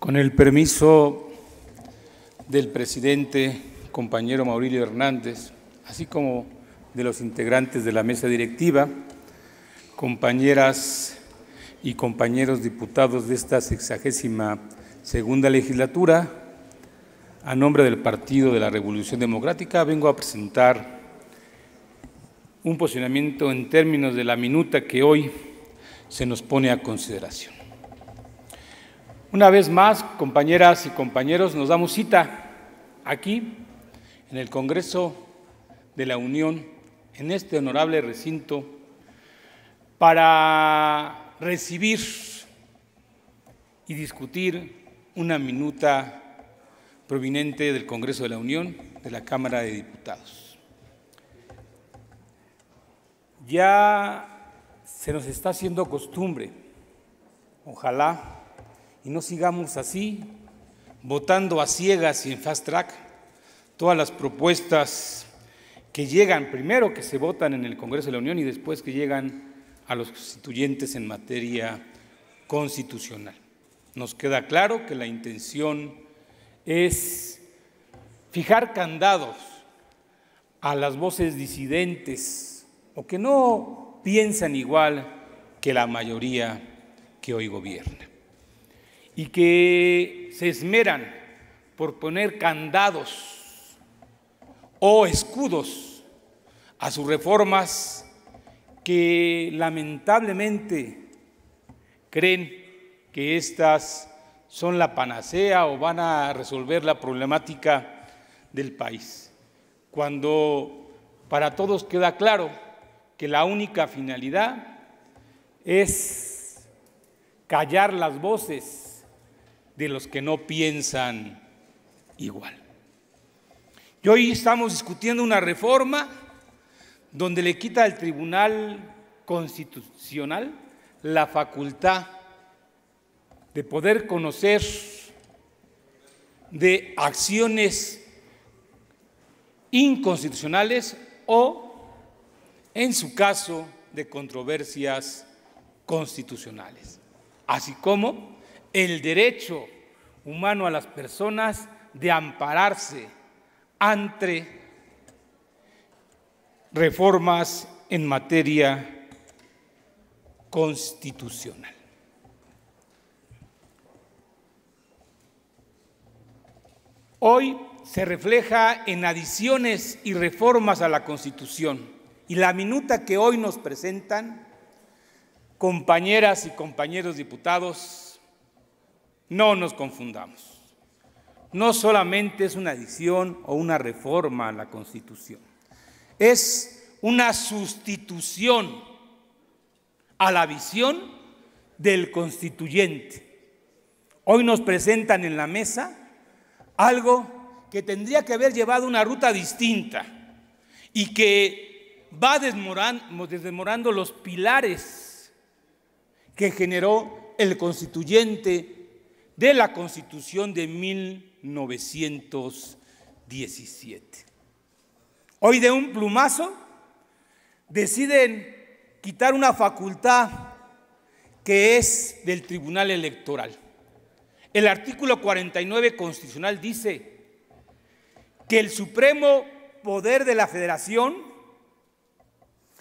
Con el permiso del presidente, compañero Maurilio Hernández, así como de los integrantes de la mesa directiva, compañeras y compañeros diputados de esta 62ª legislatura, a nombre del Partido de la Revolución Democrática, vengo a presentar un posicionamiento en términos de la minuta que hoy se nos pone a consideración. Una vez más, compañeras y compañeros, nos damos cita aquí, en el Congreso de la Unión, en este honorable recinto, para recibir y discutir una minuta proveniente del Congreso de la Unión, de la Cámara de Diputados. Ya se nos está haciendo costumbre, ojalá y no sigamos así, votando a ciegas y en fast track todas las propuestas que llegan, primero que se votan en el Congreso de la Unión y después que llegan a los constituyentes en materia constitucional. Nos queda claro que la intención es fijar candados a las voces disidentes o que no piensan igual que la mayoría que hoy gobierna y que se esmeran por poner candados o escudos a sus reformas que lamentablemente creen que estas son la panacea o van a resolver la problemática del país, cuando para todos queda claro que la única finalidad es callar las voces de los que no piensan igual. Y hoy estamos discutiendo una reforma donde le quita al Tribunal Constitucional la facultad de poder conocer de acciones inconstitucionales o, en su caso, de controversias constitucionales, así como el derecho humano a las personas de ampararse ante reformas en materia constitucional. Hoy se refleja en adiciones y reformas a la Constitución, y la minuta que hoy nos presentan, compañeras y compañeros diputados, no nos confundamos. No solamente es una adición o una reforma a la Constitución, es una sustitución a la visión del constituyente. Hoy nos presentan en la mesa algo que tendría que haber llevado una ruta distinta y que va desmorando los pilares que generó el constituyente de la Constitución de 1917. Hoy de un plumazo deciden quitar una facultad que es del Tribunal Electoral. El artículo 49 constitucional dice que el supremo poder de la Federación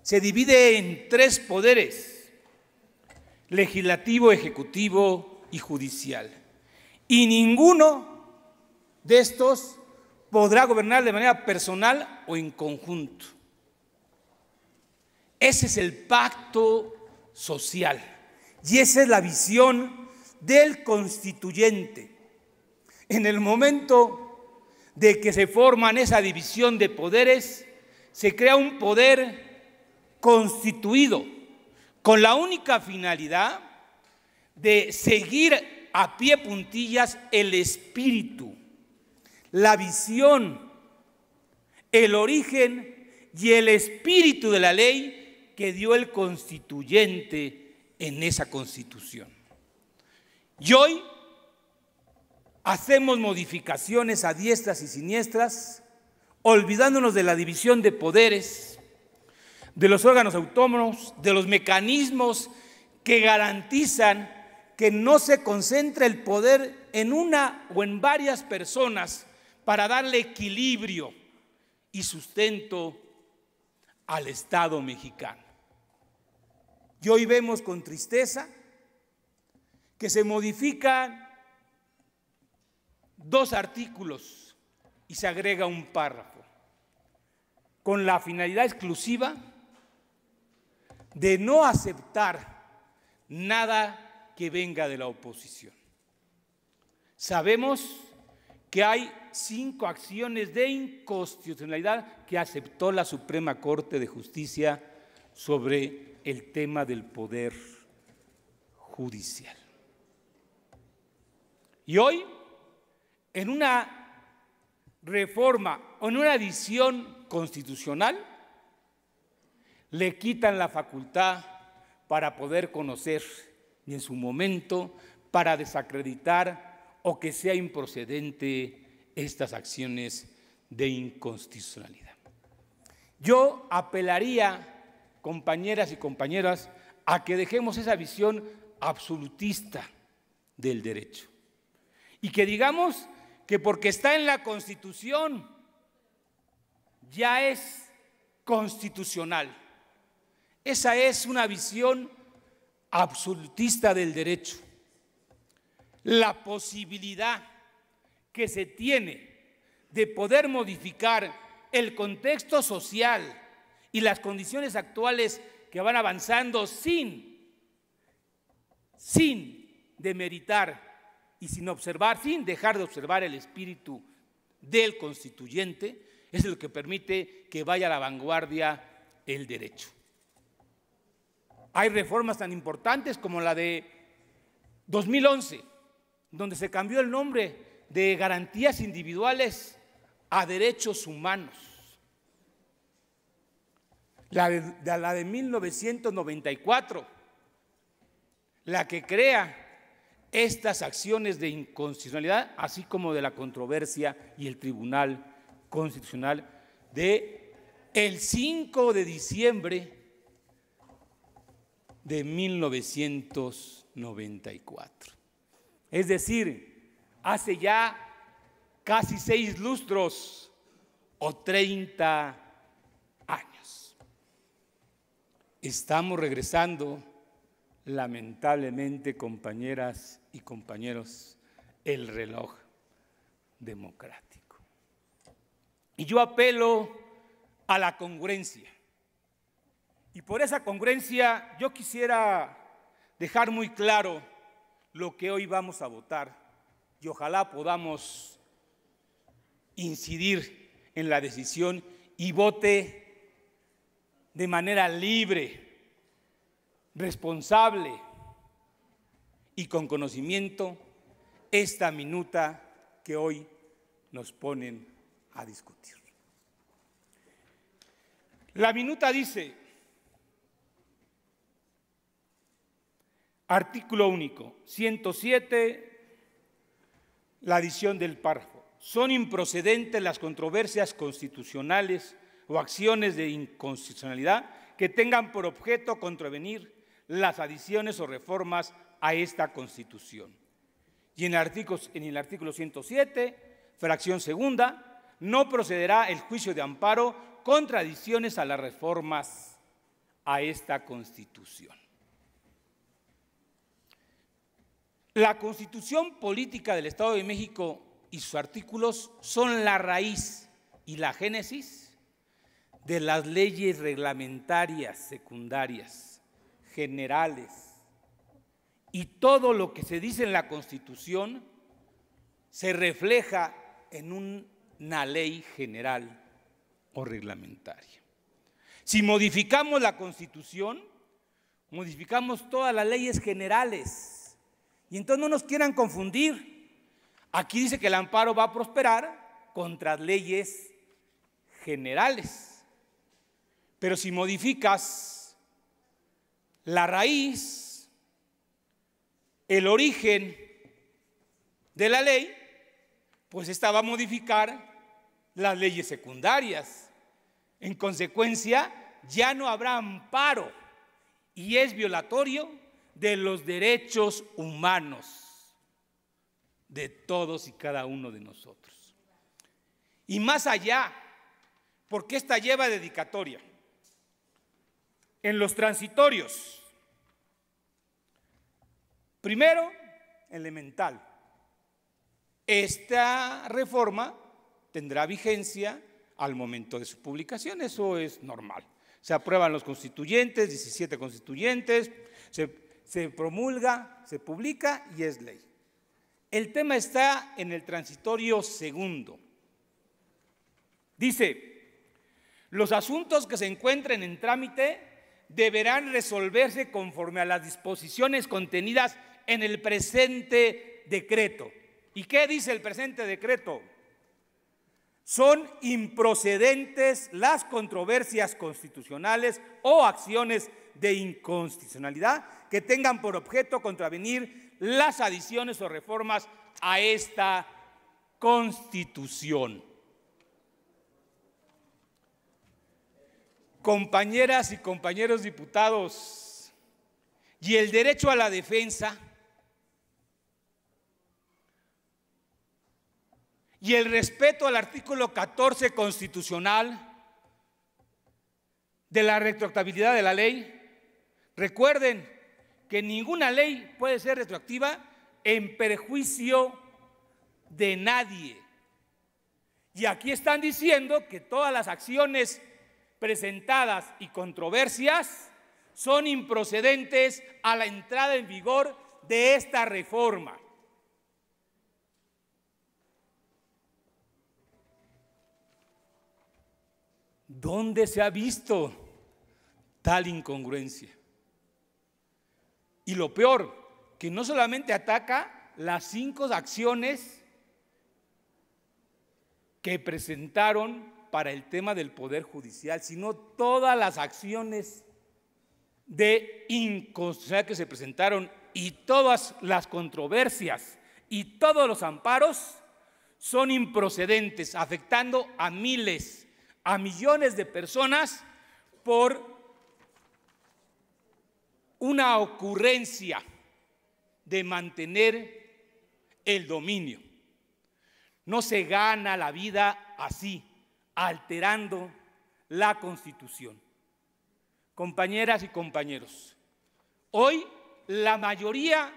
se divide en 3 poderes: legislativo, ejecutivo y judicial. Y ninguno de estos podrá gobernar de manera personal o en conjunto. Ese es el pacto social y esa es la visión del constituyente. En el momento de que se forman esa división de poderes, se crea un poder constituido con la única finalidad de seguir a pie puntillas el espíritu, la visión, el origen y el espíritu de la ley que dio el constituyente en esa Constitución. Y hoy hacemos modificaciones a diestras y siniestras, olvidándonos de la división de poderes, de los órganos autónomos, de los mecanismos que garantizan que no se concentre el poder en una o en varias personas para darle equilibrio y sustento al Estado mexicano. Y hoy vemos con tristeza que se modifican 2 artículos y se agrega un párrafo con la finalidad exclusiva de no aceptar nada que venga de la oposición. Sabemos que hay 5 acciones de inconstitucionalidad que aceptó la Suprema Corte de Justicia sobre el tema del poder judicial. Y hoy, en una reforma o en una adición constitucional, le quitan la facultad para poder conocer y en su momento para desacreditar o que sea improcedente estas acciones de inconstitucionalidad. Yo apelaría, compañeras y compañeras, a que dejemos esa visión absolutista del derecho y que digamos que porque está en la Constitución ya es constitucional. Esa es una visión absolutista del derecho. La posibilidad que se tiene de poder modificar el contexto social y las condiciones actuales que van avanzando sin demeritar y sin observar, sin dejar de observar el espíritu del constituyente, es lo que permite que vaya a la vanguardia el derecho. Hay reformas tan importantes como la de 2011, donde se cambió el nombre de garantías individuales a derechos humanos. La de 1994, la que crea estas acciones de inconstitucionalidad, así como de la controversia y el Tribunal Constitucional de el 5 de diciembre de 1994. Es decir, hace ya casi 6 lustros o 30 años. Estamos regresando, lamentablemente, compañeras y compañeros, el reloj democrático. Y yo apelo a la congruencia. Y por esa congruencia yo quisiera dejar muy claro lo que hoy vamos a votar y ojalá podamos incidir en la decisión y vote de manera libre, responsable y con conocimiento esta minuta que hoy nos ponen a discutir. La minuta dice: artículo único, 107, la adición del párrafo. Son improcedentes las controversias constitucionales o acciones de inconstitucionalidad que tengan por objeto contravenir las adiciones o reformas a esta Constitución. Y en el artículo 107, fracción segunda, no procederá el juicio de amparo contra adiciones a las reformas a esta Constitución. La Constitución Política del Estado de México y sus artículos son la raíz y la génesis de las leyes reglamentarias secundarias, generales, y todo lo que se dice en la Constitución se refleja en una ley general o reglamentaria. Si modificamos la Constitución, modificamos todas las leyes generales. Y entonces no nos quieran confundir. Aquí dice que el amparo va a prosperar contra leyes generales. Pero si modificas la raíz, el origen de la ley, pues esta va a modificar las leyes secundarias. En consecuencia, ya no habrá amparo y es violatorio de los derechos humanos de todos y cada uno de nosotros. Y más allá, porque esta lleva dedicatoria. En los transitorios, primero, elemental, esta reforma tendrá vigencia al momento de su publicación, eso es normal. Se aprueban los constituyentes, 17 constituyentes, se promulga, se publica y es ley. El tema está en el transitorio segundo. Dice, los asuntos que se encuentren en trámite deberán resolverse conforme a las disposiciones contenidas en el presente decreto. ¿Y qué dice el presente decreto? Son improcedentes las controversias constitucionales o acciones de inconstitucionalidad que tengan por objeto contravenir las adiciones o reformas a esta Constitución. Compañeras y compañeros diputados, y el derecho a la defensa y el respeto al artículo 14 constitucional de la retroactividad de la ley. Recuerden que ninguna ley puede ser retroactiva en perjuicio de nadie. Y aquí están diciendo que todas las acciones presentadas y controversias son improcedentes a la entrada en vigor de esta reforma. ¿Dónde se ha visto tal incongruencia? Y lo peor, que no solamente ataca las 5 acciones que presentaron para el tema del Poder Judicial, sino todas las acciones de inconstitucionalidad que se presentaron y todas las controversias y todos los amparos son improcedentes, afectando a miles, a millones de personas por una ocurrencia de mantener el dominio. No se gana la vida así, alterando la Constitución. Compañeras y compañeros, hoy la mayoría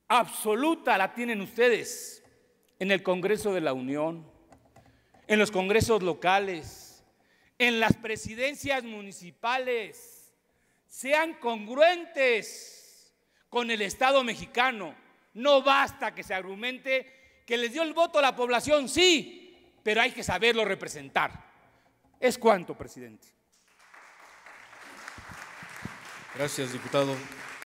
absoluta la tienen ustedes en el Congreso de la Unión, en los congresos locales, en las presidencias municipales. Sean congruentes con el Estado mexicano. No basta que se argumente que les dio el voto a la población, sí, pero hay que saberlo representar. Es cuanto, presidente. Gracias, diputado.